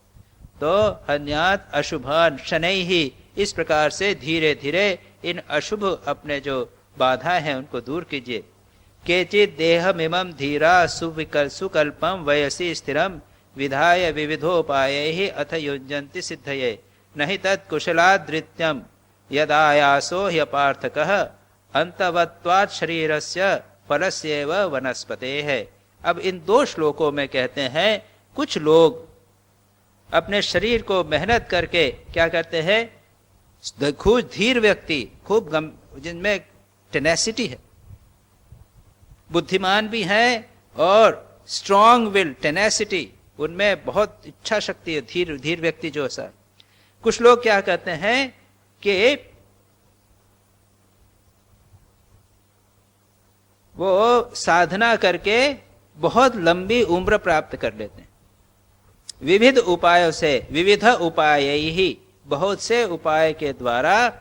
तो हन्यात अशुभान शनैहि, इस प्रकार से धीरे धीरे इन अशुभ अपने जो बाधा है उनको दूर कीजिए। केचित देहमिमं धीरा सुकल्पम वयसी स्थिरम विधाय विविधोपायैहि अथ युञ्जन्ति सिद्धये नहि तत् कुशलादृत्यम यदायासो ह्यपार्थकः अंतवत्वात् शरीरस्य फलस्येव वनस्पतेः। अब इन 2 श्लोकों में कहते हैं कुछ लोग अपने शरीर को मेहनत करके क्या करते हैं, खूब धीर व्यक्ति, खूब जिनमें टेनेसिटी है, बुद्धिमान भी है और स्ट्रॉन्ग विल, टेनेसिटी, उनमें बहुत इच्छा शक्ति है, धीर धीर व्यक्ति जो ऐसा। कुछ लोग क्या कहते हैं कि वो साधना करके बहुत लंबी उम्र प्राप्त कर लेते हैं, विविध उपायों से, विविध उपाय ही, बहुत से उपाय के द्वारा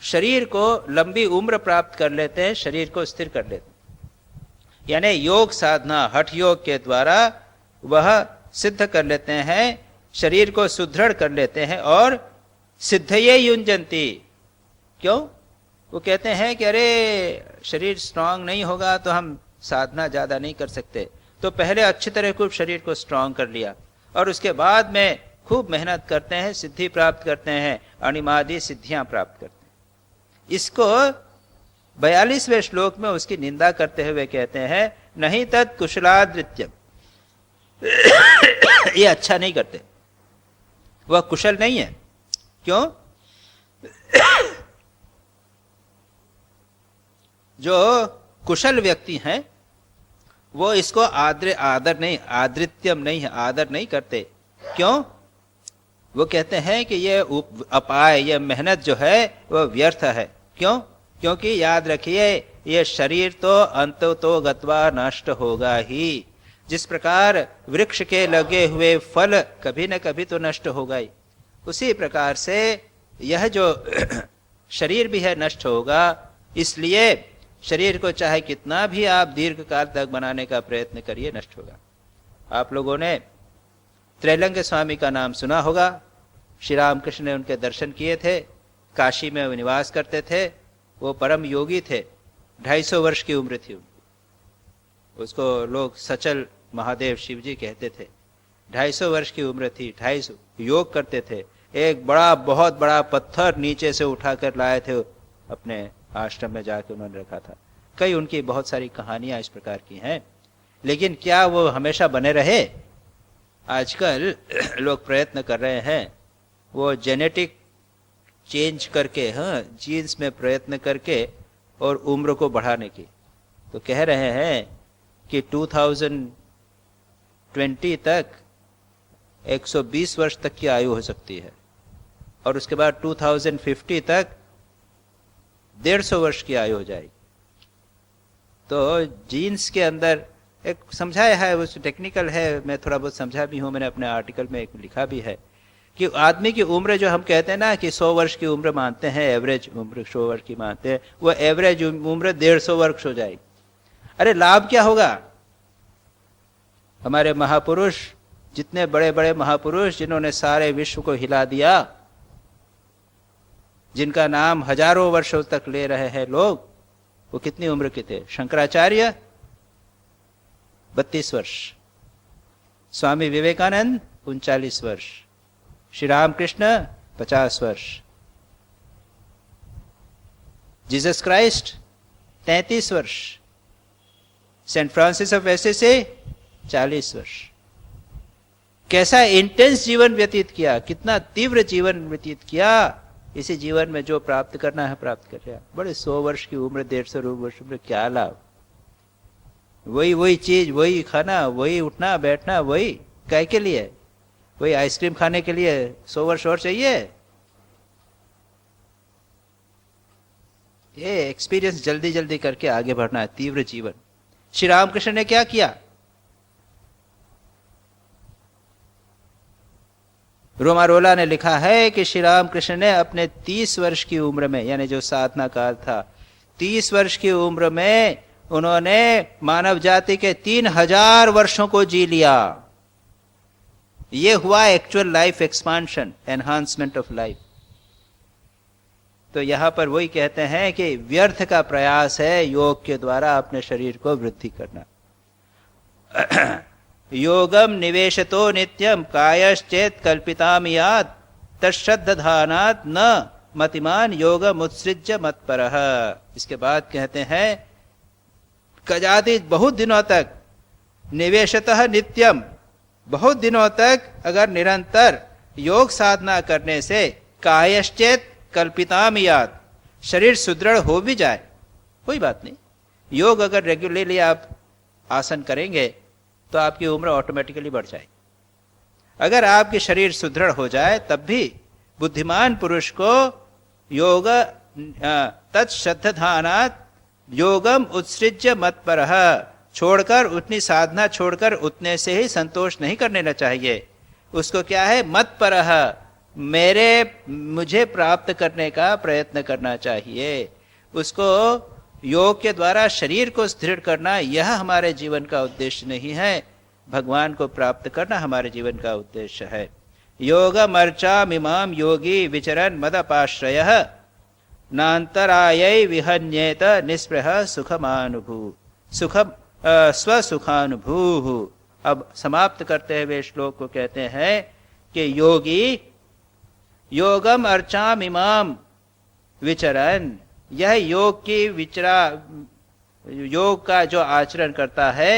शरीर को लंबी उम्र प्राप्त कर लेते हैं, शरीर को स्थिर कर लेते हैं। यानी योग साधना, हठ योग के द्वारा वह सिद्ध कर लेते हैं, शरीर को सुदृढ़ कर लेते हैं और सिद्धये युंजन्ति। क्यों? वो कहते हैं कि अरे शरीर स्ट्रांग नहीं होगा तो हम साधना ज्यादा नहीं कर सकते, तो पहले अच्छी तरह खूब शरीर को स्ट्रांग कर लिया और उसके बाद में खूब मेहनत करते हैं, सिद्धि प्राप्त करते हैं, अणिमादि सिद्धियां प्राप्त करते हैं। इसको 42वें श्लोक में उसकी निंदा करते हुए कहते हैं नहीं तत् कुशलादृत्यम, ये अच्छा नहीं करते, वह कुशल नहीं है। क्यों? जो कुशल व्यक्ति हैं वो इसको आदर नहीं, आदृत्यम नहीं है, आदर नहीं करते। क्यों? वो कहते हैं कि ये अपाय, ये मेहनत जो है वो व्यर्थ है। क्यों? क्योंकि याद रखिए ये शरीर तो अंत तो गत्वा नष्ट होगा ही। जिस प्रकार वृक्ष के लगे हुए फल कभी न कभी तो नष्ट होगा ही, उसी प्रकार से यह जो शरीर भी है नष्ट होगा। इसलिए शरीर को चाहे कितना भी आप दीर्घ काल तक बनाने का प्रयत्न करिए, नष्ट होगा। आप लोगों ने त्रैलंग स्वामी का नाम सुना होगा। श्री रामकृष्ण ने उनके दर्शन किए थे, काशी में वो निवास करते थे, वो परम योगी थे, 250 वर्ष की उम्र थी उनकी। उसको लोग सचल महादेव शिव जी कहते थे। 250 वर्ष की उम्र थी, 250 योग करते थे। एक बड़ा, बहुत बड़ा पत्थर नीचे से उठाकर लाए थे, अपने आश्रम में जाके उन्होंने रखा था। कई उनकी बहुत सारी कहानियां इस प्रकार की हैं। लेकिन क्या वो हमेशा बने रहे? आजकल लोग प्रयत्न कर रहे हैं वो जेनेटिक चेंज करके, हाँ, जीन्स में प्रयत्न करके और उम्र को बढ़ाने की। तो कह रहे हैं कि 2020 तक 120 वर्ष तक की आयु हो सकती है और उसके बाद 2050 तक 150 वर्ष की आयु हो जाएगी। तो जीन्स के अंदर एक समझाया है, वो टेक्निकल है, मैं थोड़ा बहुत समझा भी हूँ, मैंने अपने आर्टिकल में एक लिखा भी है कि आदमी की उम्र जो हम कहते हैं ना कि 100 वर्ष की उम्र मानते हैं, एवरेज उम्र 100 वर्ष की मानते हैं, वो एवरेज उम्र 150 वर्ष हो जाएगी। अरे लाभ क्या होगा? हमारे महापुरुष, जितने बड़े बड़े महापुरुष जिन्होंने सारे विश्व को हिला दिया, जिनका नाम हजारों वर्षों तक ले रहे हैं लोग, वो कितनी उम्र के थे? शंकराचार्य 32 वर्ष, स्वामी विवेकानंद 39 वर्ष, श्री रामकृष्ण 50 वर्ष, जीसस क्राइस्ट 33 वर्ष, सेंट फ्रांसिस ऑफ एसेसी 40 वर्ष। कैसा इंटेंस जीवन व्यतीत किया, कितना तीव्र जीवन व्यतीत किया। इसी जीवन में जो प्राप्त करना है प्राप्त कर रहा। बड़े 100 वर्ष की उम्र, 150 वर्ष उम्र, क्या लाभ? वही चीज, वही खाना, वही उठना बैठना, वही काय के लिए? वही आइसक्रीम खाने के लिए 100 वर्ष और चाहिए? ये एक्सपीरियंस जल्दी जल्दी करके आगे बढ़ना है, तीव्र जीवन। श्री रामकृष्ण ने क्या किया? रोमारोला ने लिखा है कि श्री रामकृष्ण ने अपने 30 वर्ष की उम्र में, यानी जो साधना काल था, 30 वर्ष की उम्र में उन्होंने मानव जाति के 3000 वर्षों को जी लिया। ये हुआ actual life expansion, enhancement of life. तो यहां पर वही कहते हैं कि व्यर्थ का प्रयास है योग के द्वारा अपने शरीर को वृद्धि करना। योगम निवेशतो नित्यम कायश्चेत कल्पिताम याद तश्रद्धानात् न मतिमान योगम उत्सृज्य मत्परः। इसके बाद कहते हैं कदाचित बहुत दिनों तक, निवेशतः नित्यम, बहुत दिनों तक अगर निरंतर योग साधना करने से कायश्चेत कल्पिताम याद, शरीर सुदृढ़ हो भी जाए कोई बात नहीं। योग अगर रेगुलरली आप आसन करेंगे तो आपकी उम्र ऑटोमेटिकली बढ़ जाएगी। अगर आपके शरीर सुदृढ़ हो जाए तब भी बुद्धिमान पुरुष को योग तत्श्रद्धानात् योगम उत्सृज्य मत्परः, छोड़कर उतनी साधना छोड़कर उतने से ही संतोष नहीं करने चाहिए। उसको क्या है, मत्परः, मुझे प्राप्त करने का प्रयत्न करना चाहिए। उसको योग के द्वारा शरीर को दृढ़ करना यह हमारे जीवन का उद्देश्य नहीं है, भगवान को प्राप्त करना हमारे जीवन का उद्देश्य है। योगमर्चामिमां योगी विचरन् मदपाश्रयः नान्तरायै विहन्येत निस्पृह स्वसुखानुभूः। अब समाप्त करते हुए श्लोक को कहते हैं कि योगी योगम अर्चामिमां विचरन्, यह योग का जो आचरण करता है,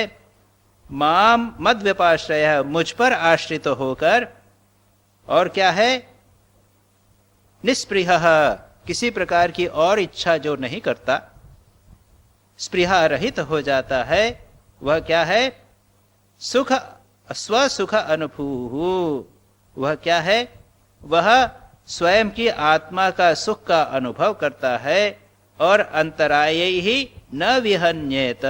माम मद व्यपाश्रय, मुझ पर आश्रित होकर, और क्या है, निस्पृह, किसी प्रकार की और इच्छा जो नहीं करता, स्पृहा रहित हो जाता है, वह क्या है, सुख स्वसुख अनुभूः। वह क्या है, वह स्वयं की आत्मा का सुख का अनुभव करता है और अंतराय ही न विहन्येत,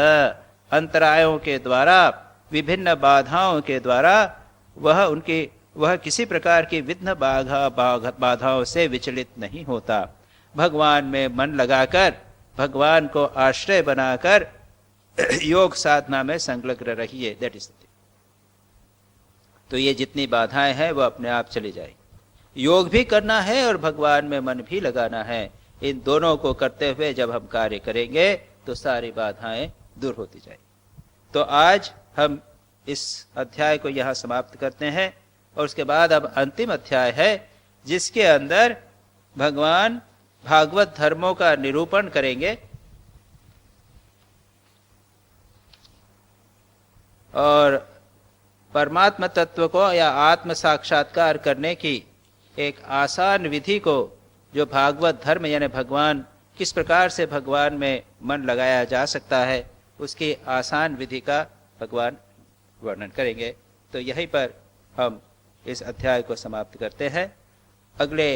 अंतरायों के द्वारा, विभिन्न बाधाओं के द्वारा वह किसी प्रकार की विघ्न बाधाओं से विचलित नहीं होता। भगवान में मन लगाकर, भगवान को आश्रय बनाकर योग साधना में संलग्न रहिए, दैट इज। तो ये जितनी बाधाएं हैं वो अपने आप चली जाएगी। योग भी करना है और भगवान में मन भी लगाना है। इन दोनों को करते हुए जब हम कार्य करेंगे तो सारी बाधाएं दूर होती जाएगी। तो आज हम इस अध्याय को यहां समाप्त करते हैं और उसके बाद अब अंतिम अध्याय है जिसके अंदर भगवान भागवत धर्मों का निरूपण करेंगे और परमात्मा तत्व को या आत्म साक्षात्कार करने की एक आसान विधि को, जो भागवत धर्म यानी भगवान, किस प्रकार से भगवान में मन लगाया जा सकता है, उसकी आसान विधि का भगवान वर्णन करेंगे। तो यहीं पर हम इस अध्याय को समाप्त करते हैं। अगले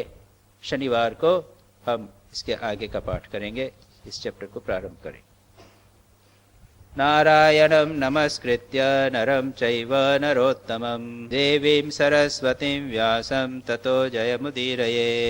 शनिवार को हम इसके आगे का पाठ करेंगे, इस चैप्टर को प्रारंभ करेंगे। नारायणं नमस्कृत्य नरं चैव नरोत्तमं देवीं सरस्वतीं व्यासं ततो जयमुदीरये।